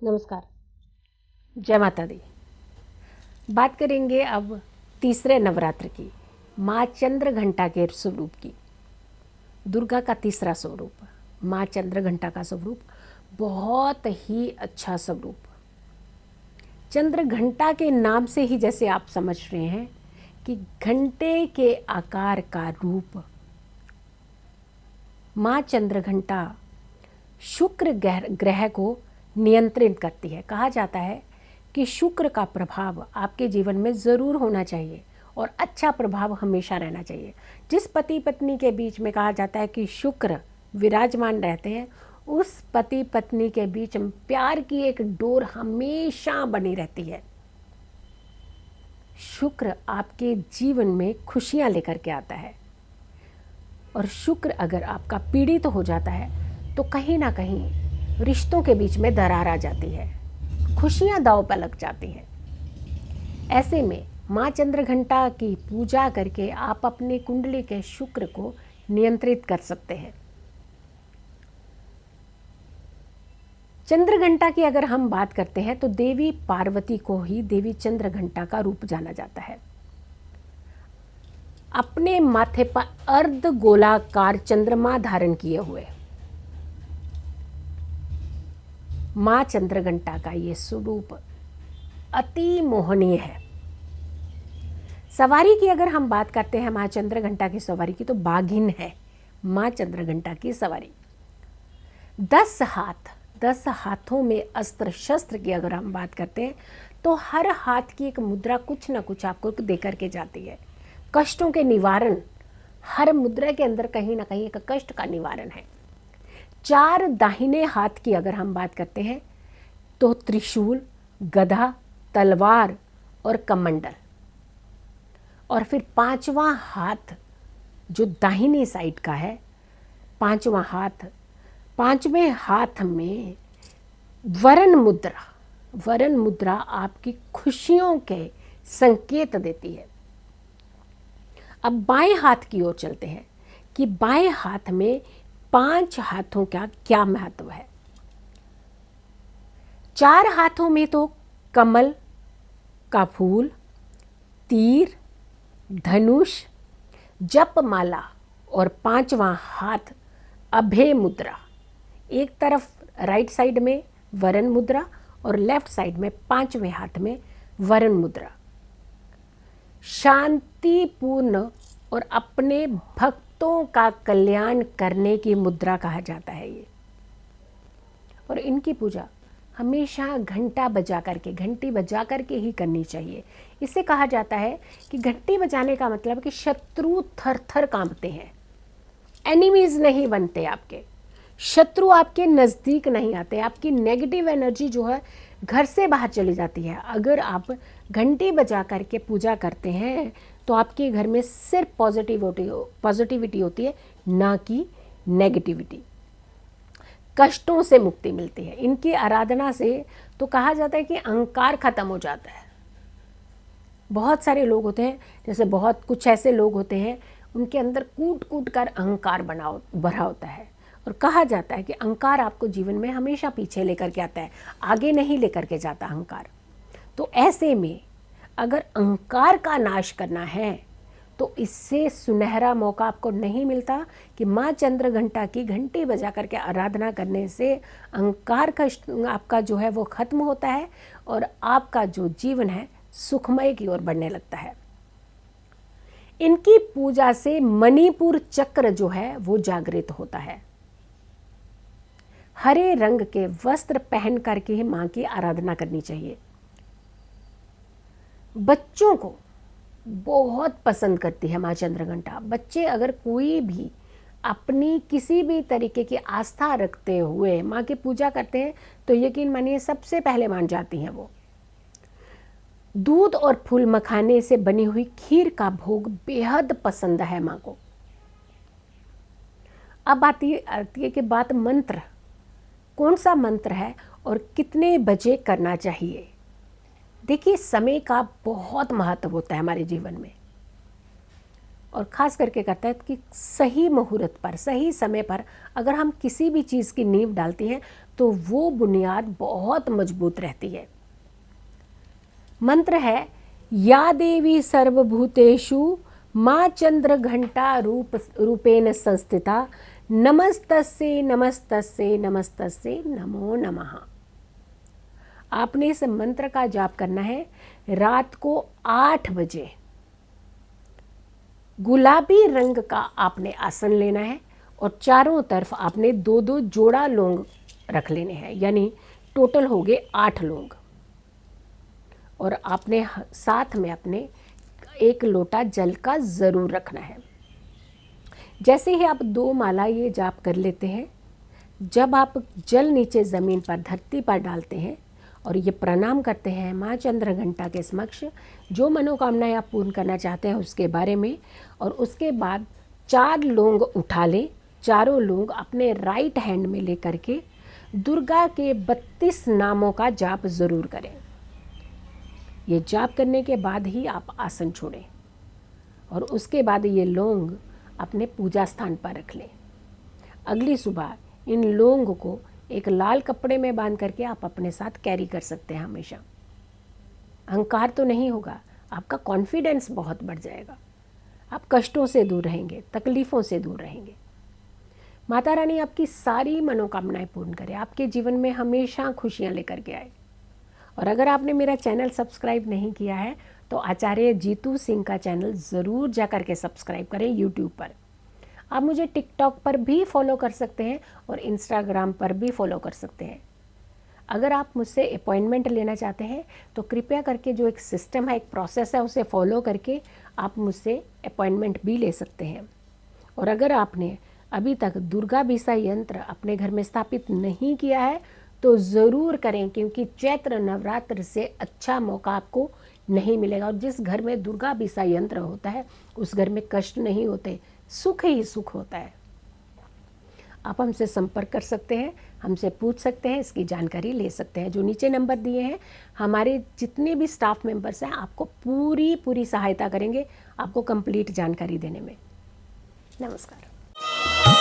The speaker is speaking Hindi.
नमस्कार। जय माता दी। बात करेंगे अब तीसरे नवरात्र की, माँ चंद्रघंटा के स्वरूप की। दुर्गा का तीसरा स्वरूप माँ चंद्रघंटा का स्वरूप बहुत ही अच्छा स्वरूप। चंद्रघंटा के नाम से ही जैसे आप समझ रहे हैं कि घंटे के आकार का रूप। माँ चंद्रघंटा शुक्र ग्रह को नियंत्रित करती है। कहा जाता है कि शुक्र का प्रभाव आपके जीवन में ज़रूर होना चाहिए और अच्छा प्रभाव हमेशा रहना चाहिए। जिस पति पत्नी के बीच में कहा जाता है कि शुक्र विराजमान रहते हैं, उस पति पत्नी के बीच में प्यार की एक डोर हमेशा बनी रहती है। शुक्र आपके जीवन में खुशियाँ लेकर के आता है और शुक्र अगर आपका पीड़ित हो जाता है तो कहीं ना कहीं रिश्तों के बीच में दरार आ जाती है, खुशियां दांव पर लग जाती हैं। ऐसे में माँ चंद्रघंटा की पूजा करके आप अपनी कुंडली के शुक्र को नियंत्रित कर सकते हैं। चंद्रघंटा की अगर हम बात करते हैं तो देवी पार्वती को ही देवी चंद्रघंटा का रूप जाना जाता है। अपने माथे पर अर्ध गोलाकार चंद्रमा धारण किए हुए माँ चंद्रघंटा का ये स्वरूप अति मोहनीय है। सवारी की अगर हम बात करते हैं माँ चंद्रघंटा की सवारी की, तो बाघिन है माँ चंद्रघंटा की सवारी। 10 हाथों में अस्त्र शस्त्र की अगर हम बात करते हैं तो हर हाथ की एक मुद्रा कुछ ना कुछ आपको दे करके जाती है। कष्टों के निवारण, हर मुद्रा के अंदर कहीं ना कहीं एक कष्ट का निवारण है। 4 दाहिने हाथ की अगर हम बात करते हैं तो त्रिशूल, गदा, तलवार और कमंडल। और फिर 5वां हाथ जो दाहिनी साइड का है, 5वां हाथ, 5वें हाथ में वरण मुद्रा आपकी खुशियों के संकेत देती है। अब बाएं हाथ की ओर चलते हैं कि बाएं हाथ में 5 हाथों का क्या महत्व है। 4 हाथों में तो कमल का फूल, तीर, धनुष, जपमाला और 5वां हाथ अभय मुद्रा। एक तरफ राइट साइड में वरण मुद्रा और लेफ्ट साइड में 5वें हाथ में वरण मुद्रा। शांतिपूर्ण और अपने भक्तों का कल्याण करने की मुद्रा कहा जाता है ये। और इनकी पूजा हमेशा घंटी बजा करके ही करनी चाहिए। इससे कहा जाता है कि घंटी बजाने का मतलब कि शत्रु थर थर कांपते हैं, एनिमीज नहीं बनते, आपके शत्रु आपके नज़दीक नहीं आते, आपकी नेगेटिव एनर्जी जो है घर से बाहर चली जाती है। अगर आप घंटी बजा करके पूजा करते हैं तो आपके घर में सिर्फ पॉजिटिविटी होती है, ना कि नेगेटिविटी। कष्टों से मुक्ति मिलती है इनकी आराधना से। तो कहा जाता है कि अहंकार खत्म हो जाता है। बहुत सारे लोग होते हैं, जैसे बहुत कुछ ऐसे लोग होते हैं उनके अंदर कूट कूट कर अहंकार भरा होता है। और कहा जाता है कि अहंकार आपको जीवन में हमेशा पीछे लेकर के आता है, आगे नहीं लेकर के जाता अहंकार। तो ऐसे में अगर अहंकार का नाश करना है तो इससे सुनहरा मौका आपको नहीं मिलता कि माँ चंद्रघंटा की घंटी बजा करके आराधना करने से अहंकार का आपका जो है वो खत्म होता है और आपका जो जीवन है सुखमय की ओर बढ़ने लगता है। इनकी पूजा से मणिपुर चक्र जो है वो जागृत होता है। हरे रंग के वस्त्र पहन करके ही माँ की आराधना करनी चाहिए। बच्चों को बहुत पसंद करती है माँ चंद्रघंटा। बच्चे अगर कोई भी अपनी किसी भी तरीके की आस्था रखते हुए माँ की पूजा करते हैं तो यकीन मानिए सबसे पहले मान जाती हैं वो। दूध और फूल मखाने से बनी हुई खीर का भोग बेहद पसंद है माँ को। अब आती है कि बात मंत्र, कौन सा मंत्र है और कितने बजे करना चाहिए। देखिए, समय का बहुत महत्व होता है हमारे जीवन में, और ख़ास करके कहता है कि सही मुहूर्त पर, सही समय पर अगर हम किसी भी चीज़ की नींव डालती हैं तो वो बुनियाद बहुत मजबूत रहती है। मंत्र है, या देवी सर्वभूतेषु माँ चंद्र घंटा रूपेण संस्थिता, नमस्तस्ये नमस्तस्ये नमस्तस्ये नमो नमः। आपने इस मंत्र का जाप करना है रात को 8 बजे। गुलाबी रंग का आपने आसन लेना है और चारों तरफ आपने 2-2 जोड़ा लौंग रख लेने हैं, यानी टोटल हो गए 8 लौंग। और आपने साथ में अपने 1 लोटा जल का ज़रूर रखना है। जैसे ही आप 2 माला ये जाप कर लेते हैं, जब आप जल नीचे ज़मीन पर, धरती पर डालते हैं और ये प्रणाम करते हैं माँ चंद्र घंटा के समक्ष, जो मनोकामनाएं आप पूर्ण करना चाहते हैं उसके बारे में, और उसके बाद 4 लौंग उठा लें। चारों लौंग अपने राइट हैंड में लेकर के दुर्गा के 32 नामों का जाप ज़रूर करें। ये जाप करने के बाद ही आप आसन छोड़ें और उसके बाद ये लौंग अपने पूजा स्थान पर रख लें। अगली सुबह इन लौंग को एक लाल कपड़े में बांध करके आप अपने साथ कैरी कर सकते हैं हमेशा। अहंकार तो नहीं होगा, आपका कॉन्फिडेंस बहुत बढ़ जाएगा, आप कष्टों से दूर रहेंगे, तकलीफ़ों से दूर रहेंगे। माता रानी आपकी सारी मनोकामनाएं पूर्ण करे, आपके जीवन में हमेशा खुशियां लेकर के आए। और अगर आपने मेरा चैनल सब्सक्राइब नहीं किया है तो आचार्य जीतू सिंह का चैनल ज़रूर जा कर के सब्सक्राइब करें यूट्यूब पर। आप मुझे टिकटॉक पर भी फॉलो कर सकते हैं और इंस्टाग्राम पर भी फॉलो कर सकते हैं। अगर आप मुझसे अपॉइंटमेंट लेना चाहते हैं तो कृपया करके जो एक सिस्टम है, एक प्रोसेस है, उसे फॉलो करके आप मुझसे अपॉइंटमेंट भी ले सकते हैं। और अगर आपने अभी तक दुर्गा बीसा यंत्र अपने घर में स्थापित नहीं किया है तो ज़रूर करें, क्योंकि चैत्र नवरात्र से अच्छा मौका आपको नहीं मिलेगा। और जिस घर में दुर्गा बीसा यंत्र होता है उस घर में कष्ट नहीं होते, सुख ही सुख होता है। आप हमसे संपर्क कर सकते हैं, हमसे पूछ सकते हैं, इसकी जानकारी ले सकते हैं। जो नीचे नंबर दिए हैं, हमारे जितने भी स्टाफ मेंबर्स हैं आपको पूरी सहायता करेंगे, आपको कंप्लीट जानकारी देने में। नमस्कार।